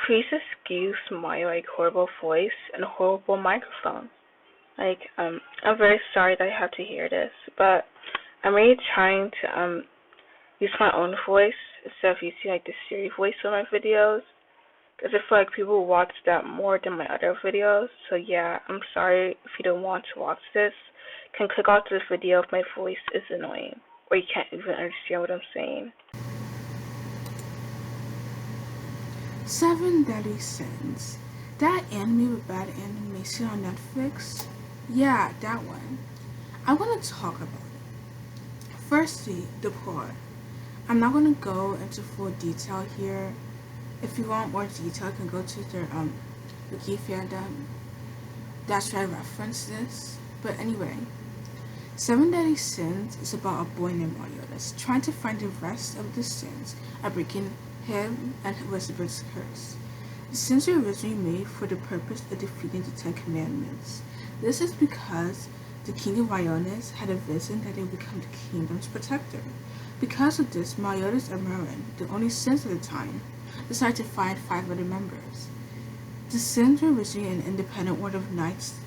Please excuse my horrible voice and horrible microphone. I'm very sorry that I have to hear this, but I'm really trying to use my own voice instead of using the Siri voice on my videos, because I feel like people watch that more than my other videos. So yeah, I'm sorry if you don't want to watch this. You can click off this video if my voice is annoying or you can't even understand what I'm saying. Seven Deadly Sins. That anime with bad animation on Netflix? Yeah, that one. I want to talk about it. Firstly, the plot. I'm not going to go into full detail here. If you want more detail, you can go to their wiki fandom. That's where I reference this. But anyway, Seven Deadly Sins is about a boy named Mariotas trying to find the rest of the sins and breaking him and Elizabeth's curse. The sins were originally made for the purpose of defeating the Ten Commandments. This is because the king of Ionis had a vision that he would become the kingdom's protector. Because of this, Meliodas and Merlin, the only sins at the time, decided to find 5 other members. The sins were originally an independent order of knights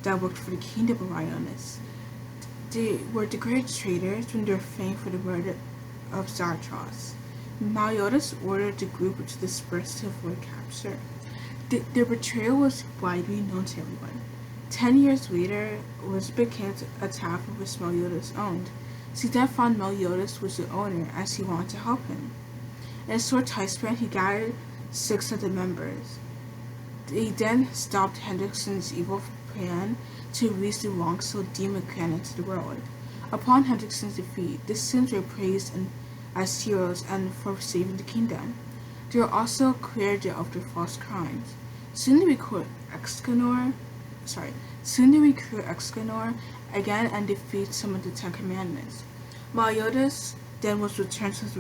that worked for the kingdom of Ionis. They were declared traitors when they were famed for the murder of Zartros. Meliodas ordered the group to disperse to avoid capture. Their betrayal was widely known to everyone. 10 years later, Elizabeth came to a tavern which Meliodas owned. She then found Meliodas was the owner as he wanted to help him. In a short time span, he gathered 6 of the members. They then stopped Hendrickson's evil plan to release the wrong-souled demon clan into the world. Upon Hendrickson's defeat, the sins were praised as heroes and for saving the kingdom. They were also cleared of their false crimes. Soon they recruit Excalibur again and defeat some of the Ten Commandments. Meliodas then was returned to his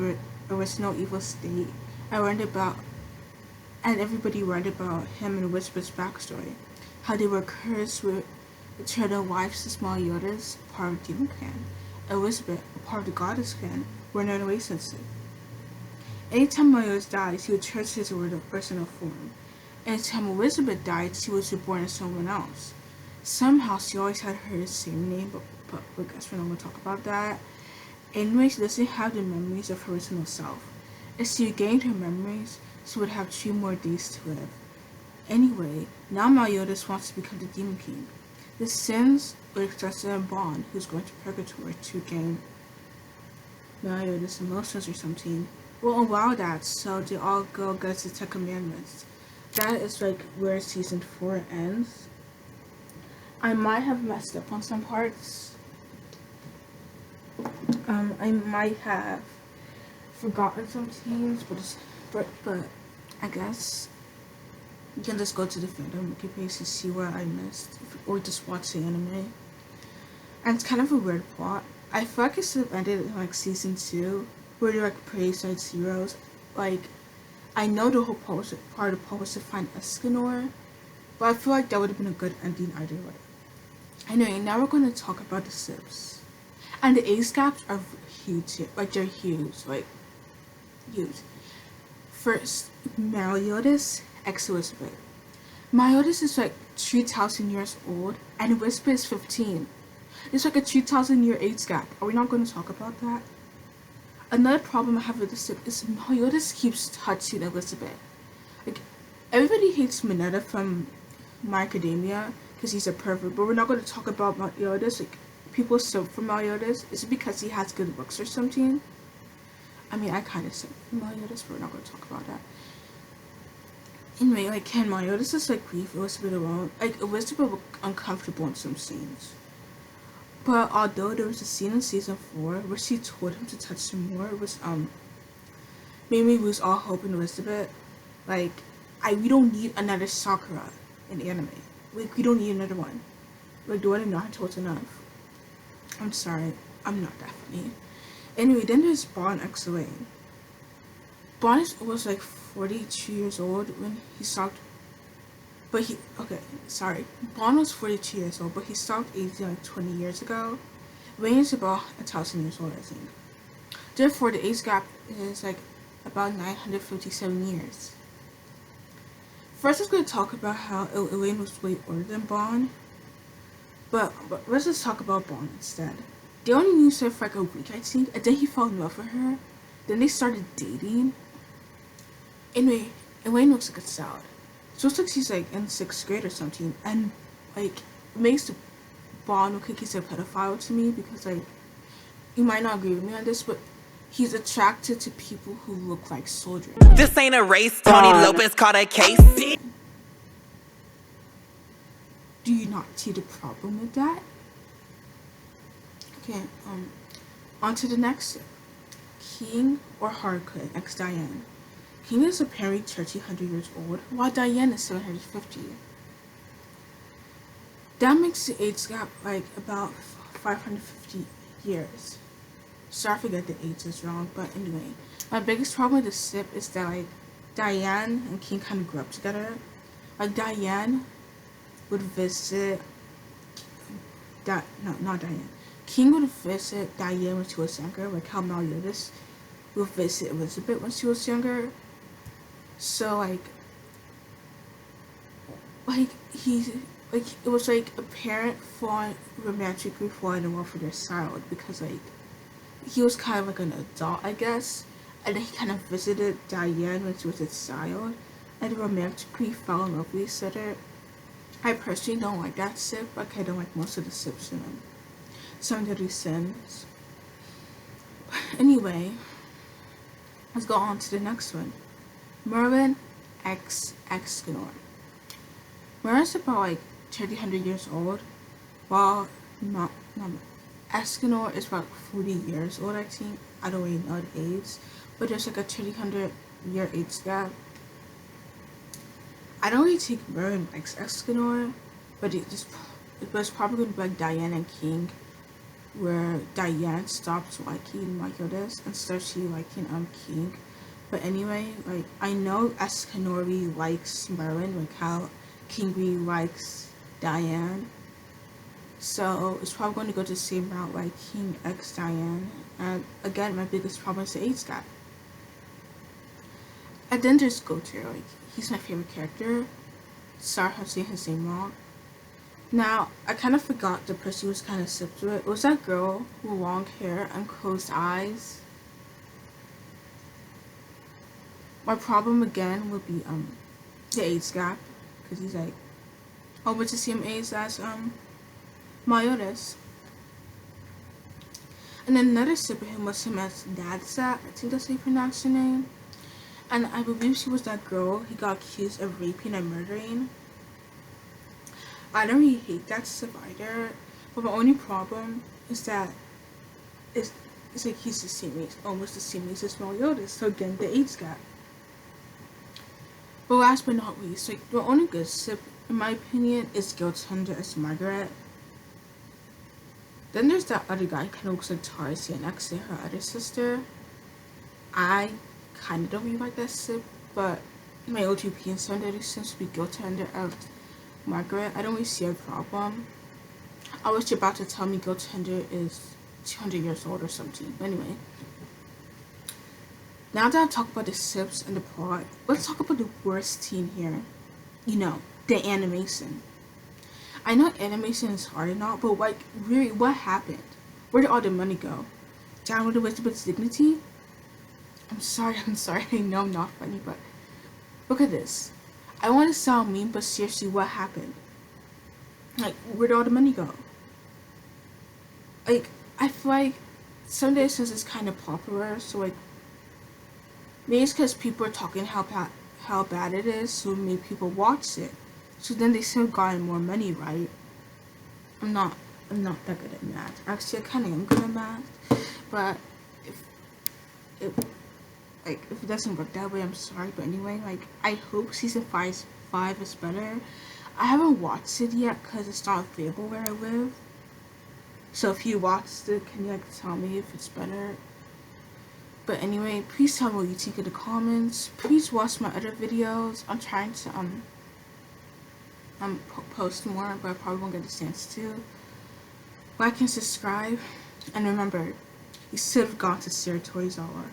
original evil state and everybody learned about him and Elizabeth's backstory, how they were cursed with eternal lives since Meliodas, part of the demon clan, Elizabeth, a part of the goddess clan, were in a relationship. Anytime Meliodas died, he returned to his original form. Anytime Elizabeth died, she was reborn as someone else. Somehow, she always had her same name, but I guess we're not going to talk about that. Anyway, she doesn't have the memories of her original self. If she regained her memories, she would have 2 more days to live. Anyway, now Meliodas wants to become the Demon King. The sins were expressed in Bond, who's going to purgatory to gain Meliodas' emotions or something. Will allow that, so they all go against the Ten Commandments. That is where season 4 ends. I might have messed up on some parts. I might have forgotten some things, but I guess you can just go to the fandom wiki page to see what I missed, or just watch the anime. And it's kind of a weird plot. I feel like it should have ended in season 2, where they praise heroes. I know the whole part of the post was to find Escanor, but I feel like that would have been a good ending either way. Anyway, now we're going to talk about the ships. And the age gaps are huge here. They're huge. Huge. First, Meliodas, ex-Elizabeth. Meliodas is 3,000 years old, and Elizabeth is 15. It's a 3,000 year age gap. Are we not going to talk about that? Another problem I have with this ship is Meliodas keeps touching Elizabeth. Everybody hates Mineta from My Academia because he's a pervert, but we're not going to talk about Meliodas. People sub for Meliodas. Is it because he has good looks or something? I mean, I kind of sub for Meliodas, but we're not going to talk about that. Anyway, can Meliodas just leave Elizabeth alone? Elizabeth was uncomfortable in some scenes. But although there was a scene in season 4 where she told him to touch her more, which made me lose all hope in Elizabeth. We don't need another Sakura in anime. We don't need another one. The one in Naruto was enough. I'm sorry, I'm not that funny. Anyway, then there's Bon XOA. Bon was 42 years old when he stopped. Bon was 42 years old, but he stopped aging 20 years ago. Wayne is about 1,000 years old, I think. Therefore, the age gap is about 957 years. First, I was going to talk about how Elaine was way older than Bond, but let's just talk about Bond instead. They only knew each other for like a week, I think, and then he fell in love with her. Then they started dating. Anyway, Elaine looks like a salad. So it looks like she's like in 6th grade or something, and like it makes Bond look like he's a pedophile to me because like you might not agree with me on this, but he's attracted to people who look like soldiers. This ain't a race. Tony Lopez caught a case. Do you not see the problem with that? Okay, on to the next. King or Harcourt, ex Diane. King is apparently 1300 years old, while Diane is 750. That makes the age gap like about 550 years. Sorry if I get the ages wrong, but anyway. My biggest problem with the sip is that like Diane and King kind of grew up together. Like Diane would visit not Diane. King would visit Diane when she was younger, like how Meliodas would visit Elizabeth when she was younger. So like he like it was like a parent romantically falling in love for their child because like he was kind of like an adult, I guess, and then he kind of visited Diane when she was a child and romantically fell in love with each other. I personally don't like that sip, like I don't like most of the sips in Some Deadly Sins. Anyway, let's go on to the next one. Merlin X Escanor. Merlin's about like 1300 years old, while Escanor is about 40 years old, I think. I don't really know the age, but there's like a 1300 year age gap. I don't really think Merlin likes Escanor, but it's probably going to be like Diane and King, where Diane stops liking Meliodas and starts liking King. But anyway, like I know Escanor really likes Merlin, like how King really likes Diane. So it's probably going to go the same route like King X Diane. And again, my biggest problem is the age gap. And then there's Gautier, like he's my favorite character. Sorry if I'm saying his name wrong. Now, I kind of forgot the person who was kind of sipped to it. It was that girl with long hair and closed eyes. My problem again would be the age gap, because he's like almost the same age as Meliodas. And then another sip of him was him as Nadsa, I think that's how you pronounce her name. And I believe she was that girl he got accused of raping and murdering. I don't really hate that sip either, but my only problem is that it's like he's the same age, almost the same age as Meliodas, so again, the age gap. But last but not least, like the only good sip, in my opinion, is Giltender as Margaret. Then there's that other guy, kind of looks like Tarsi, and actually her other sister. I kind of don't really like that sip, but my OTP and Sunday seems to be Giltender as Margaret. I don't really see a problem. I was about to tell me Giltender is 200 years old or something. But anyway, now that I've talked about the sips and the plot, let's talk about the worst scene here. You know, the animation. I know animation is hard and all, but like, really, what happened? Where did all the money go? Down with Elizabeth's dignity? I'm sorry, I know I'm not funny, but look at this. I want to sound mean, but seriously, what happened? Like, where did all the money go? Like, I feel like some days since it's kind of popular, so like, maybe it's because people are talking how bad it is, so maybe people watch it. So then they still gotten more money, right? I'm not that good at math. Actually, I kind of am good at math, but if it doesn't work that way, I'm sorry. But anyway, like I hope season 5 is better. I haven't watched it yet because it's not available where I live. So if you watched it, can you like tell me if it's better? But anyway, please tell me what you think in the comments. Please watch my other videos. I'm trying to post more, but I probably won't get the chance to. Like and subscribe, and remember, you should have gone to Sarah Toys R Us.